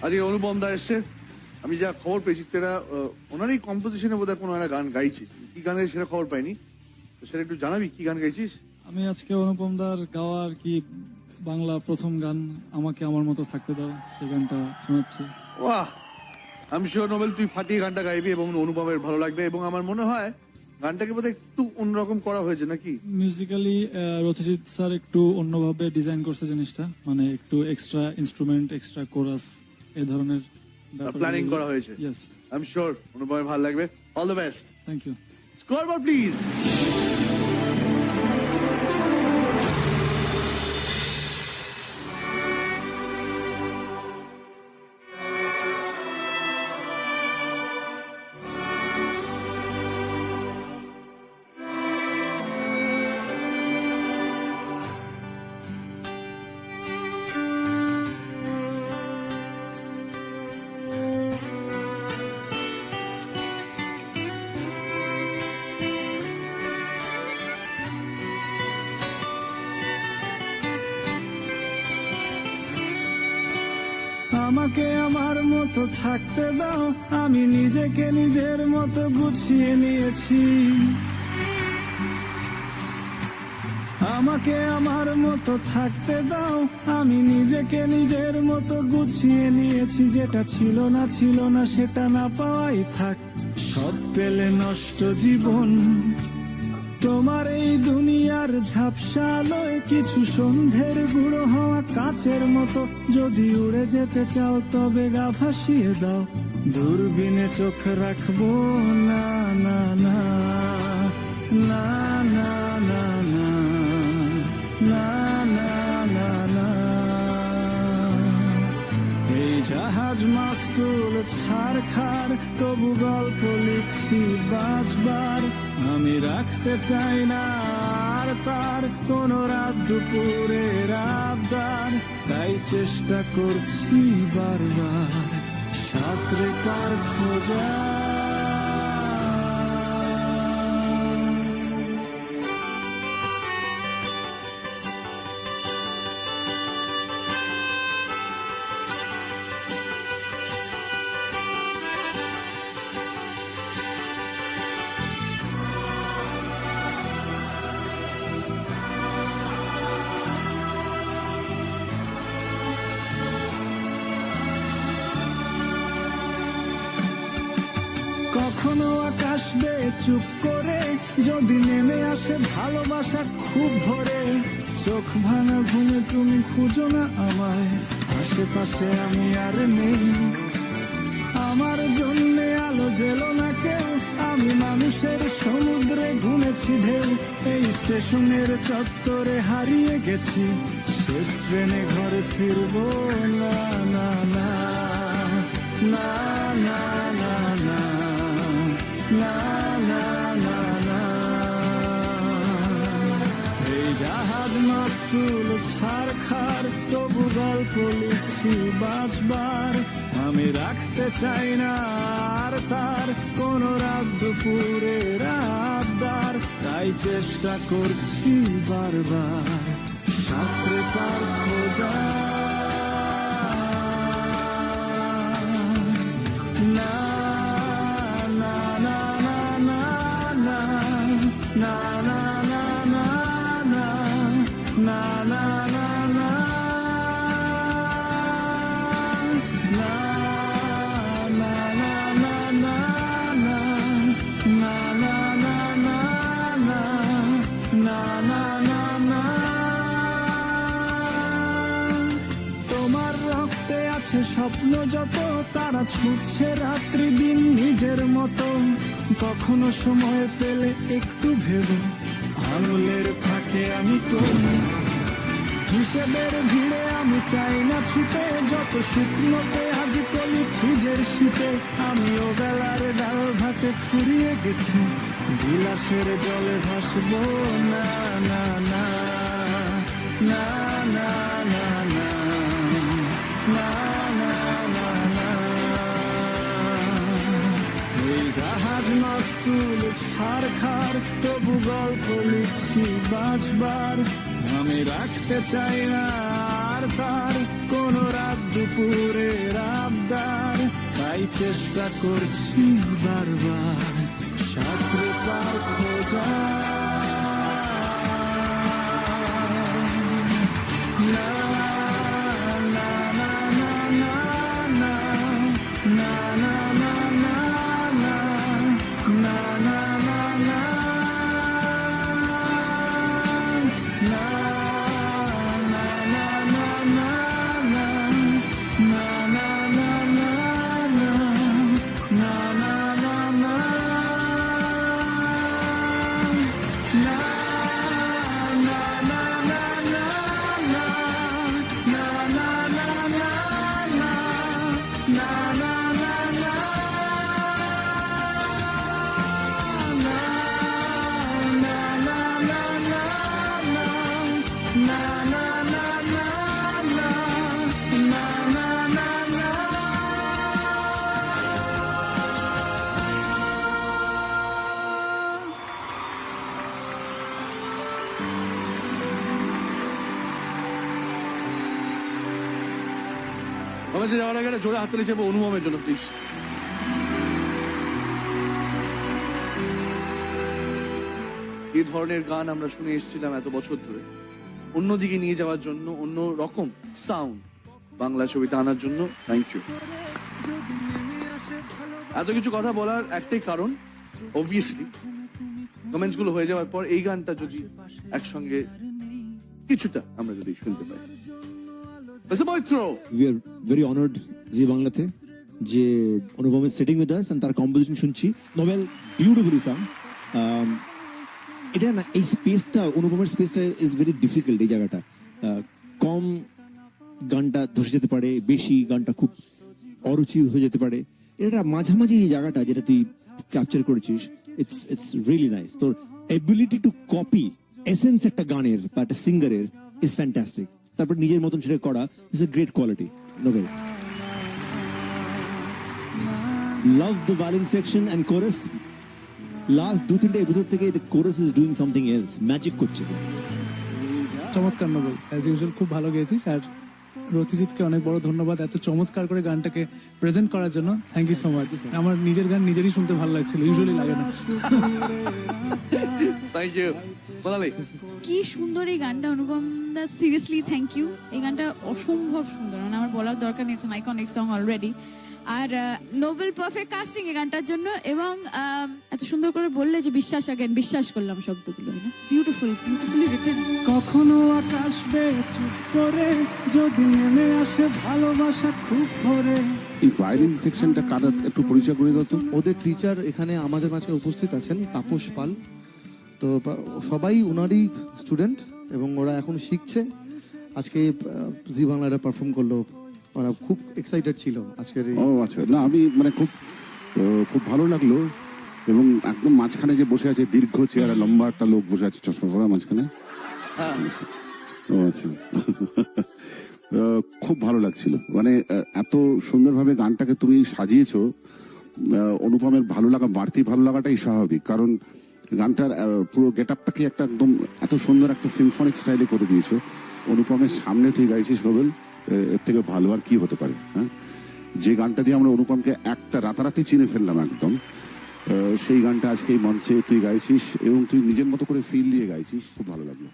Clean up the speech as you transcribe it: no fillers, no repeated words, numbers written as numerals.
আজকে অনুপম দা এসছে, আমি যা খবর পেয়েছি তেরা ওনারই কম্পোজিশনে বোধহয় কোনো একটা গান গাইছিস, কি গান গাইছিস সেটা খবর পাইনি, তো সেটা একটু জানাবি কি গান গাইছিস? আমি আজকে অনুপম দার গাওয়া আর কি বাংলা প্রথম গান আমাকে আমার মতো থাকতে দাও, সেই গানটা শোনাচ্ছি। বাহ, আমি শিওর নোবেল তুই ফাটিয়ে গানটা গাইবি এবং অনুপমের ভালো লাগবে, এবং আমার মনে হয় গানটাকে বোধহয় একটু অন্যরকম করা হয়েছে নাকি মিউজিক্যালি রথজিৎ স্যার একটু অন্যভাবে ডিজাইন করছে জিনিসটা, মানে একটু এক্সট্রা ইনস্ট্রুমেন্ট, এক্সট্রা কোরাস এই ধরনের প্ল্যানিং করা হয়েছে। ইয়েস, আই এম শিওর অনুপমের ভালো লাগবে। All the best. Thank you. Scoreboard please. আমাকে আমার মতো থাকতে দাও, আমি নিজেকে নিজের মতো গুছিয়ে নিয়েছি। আমাকে আমার মতো থাকতে দাও, আমি নিজেকে নিজের মতো গুছিয়ে নিয়েছি। যেটা ছিল না সেটা না পাওয়াই থাক, সব পেলে নষ্ট জীবন। তোমার এই দুনিয়ার ঝাপসালয় কিছু সন্ধ্যের গুঁড়ো হওয়া কাচের মতো, যদি উড়ে যেতে চাও তবে গা ভাসিয়ে দাও। দূরবীনে চোখ রাখবো না না না না না না না না না না না। এই জাহাজ মাস্তুল ছাড়খার, তবু গল্প লিখছি বাঁচবার। আমি রাখতে চাই না আর তার কোন রাত দুপুরের আবদার, তাই চেষ্টা করছি বারবার সাঁতরে পার খোঁজা। কখনো আকাশ বেয়ে চুপ করে যদি নেমে আসে ভালোবাসা খুব ভরে। চোখ ভাঙা ঘুমে তুমি খুঁজো না আমায়, আশেপাশে আমি আর নেই। আমার জন্যে আলো জেলো না কেউ, আমি মানুষের সমুদ্রে গুনেছি ঢেউ। এই স্টেশনের চত্বরে হারিয়ে গেছি, শেষ ট্রেনে ঘরে ফিরবো না না না না না না না না না না না। এই জাহাজ মাস্তুল ছাড়খার, তবু গল্প লিখছি বাঁচবার। আমি রাখতে চাই না আর তার কোন রাত দুপুরের আবদার, তাই চেষ্টা করছি বারবার সাঁতরে পার খোঁজা। না না না না না না না না না না না না না না তোমার রক্তে আছে স্বপ্ন যত, তারা ছুটছে রাত্রি দিন নিজের মতো। কখনো সময় পেলে একটু ভেবো, আঙুলের ফাঁকে আমি করি হিসেবের ভিড়ে। আমি চাই না ছুটে যত শুকনো পেঁয়াজ কলি ফ্রিজের শীতে। আমি ও বেলার ডাল ভাতে ফুরিয়ে গেছি, বিলাসের জলে ভাসবো না না না না না না না না না না না। এই জাহাজ মাস্তুল ছাড়খার, তবু গল্প লিখছি বাঁচবার। আমি রাখতে চাই না আর তার কোন রাত দুপুরের চেষ্টা করছি বারবার সাঁতরে পার খোঁজা না না না না না না না না না না না না না না আমার যাওয়ার আগে একটা জোরে হাততালি চাইবো অনুভবের জন্য প্লিজ। এই ধরনের গান আমরা শুনে এসেছিলাম এত বছর ধরে, অন্যদিকে নিয়ে যাওয়ার জন্য, অন্য রকম সাউন্ড বাংলা ছবিতে আনার জন্য থ্যাংক ইউ। এত কিছু কথা বলার একটাই কারণ, অবভিয়াসলি কমেন্টস গুলো হয়ে যাওয়ার পর এই গানটা যদি একসঙ্গে কিছুটা আমরা যদি শুনতে পাই। We are very honored জি বাংলাতে যে অনুপম is sitting with us and তার কম্পোজিশন শুনছি। নোবেল বিউটিফুলি সাং। এটা না, এই স্পেসটা, অনুপমের স্পেসটা ইজ ভেরি ডিফিকাল্ট। এই জায়গাটা কম গানটা ধসে যেতে পারে, বেশি গানটা খুব অরুচি হয়ে যেতে পারে। এটা মাঝামাঝি এই জায়গাটা যেটা তুই ক্যাপচার করেছিস, ইটস রিয়েলি নাইস। তোর এবিলিটি টু কপি এসেন্স একটা গানের বা একটা সিঙ্গারের ইজ ফ্যান্টাস্টিক। তারপর নিজের মতন সেটা করা is a great quality. Nobel, love the balance section and chorus. Last 2-3 episode থেকে chorus is doing something else, magic করছে। চমৎকার নোবেল, অ্যাজ ইউজুয়াল খুব ভালো গেয়েছিস। আর রথিজিৎকে অনেক বড় ধন্যবাদ এত চমৎকার করে গানটাকে প্রেজেন্ট করার জন্য। Thank you so much. আমার নিজের গান নিজেরই শুনতে ভালো লাগছিল, ইউজুয়ালি লাগে না। থ্যাংক ইউ বলালি। কি সুন্দর এই গানটা অনুপম দা, সিরিয়াসলি থ্যাংক ইউ। এই গানটা অসম্ভব সুন্দর, মানে আমার বলার দরকার নেই, it's an iconic song already. আর নোবেল পারফেক্ট কাস্টিং এই গানটার জন্য, এবং এত সুন্দর করে বললে যে বিশ্বাস, আগেন বিশ্বাস করলাম শব্দগুলো। Beautiful, beautifully written. কখনো আকাশ বেয়ে চুপ করে যদি নেমে আসে ভালোবাসা খুব ভরে। এই ভায়োলিন সেকশনটা কাদের একটু পরিচয় করে দাও তো। ওদের টিচার এখানে আমাদের মাঝে উপস্থিত আছেন, তাপস পাল। তো সবাই ওনারই স্টুডেন্ট এবং ওরা এখন শিখছে। আজকে জি বাংলাটা পারফর্ম করলো, ওরা খুব এক্সাইটেড ছিল আজকের। ও আচ্ছা, না আমি মানে খুব ভালো লাগলো। এবং একদম মাঝখানে যে বসে আছে দীর্ঘ চেয়ারে লম্বা একটা লোক বসে আছে চশমা পরা মাঝখানে। ও আচ্ছা, খুব ভালো লাগছিল। মানে এত সুন্দরভাবে গানটাকে তুমি সাজিয়েছো। অনুপমের ভালো লাগা, বাড়তি ভালো লাগাটাই স্বাভাবিক, কারণ গানটার পুরো গেট আপটাকে একটা একদম এত সুন্দর একটা সিম্ফনিক স্টাইলে করে দিয়েছো। অনুপমের সামনে তুই গাইছিস নোবেল, এর থেকে ভালো আর কি হতে পারে। হ্যাঁ, যে গানটা দিয়ে আমরা অনুপমকে একটা রাতারাতি চিনে ফেললাম একদম, সেই গানটা আজকে এই মঞ্চে তুই গাইছিস এবং তুই নিজের মতো করে ফিল দিয়ে গাইছিস, খুব ভালো লাগলো।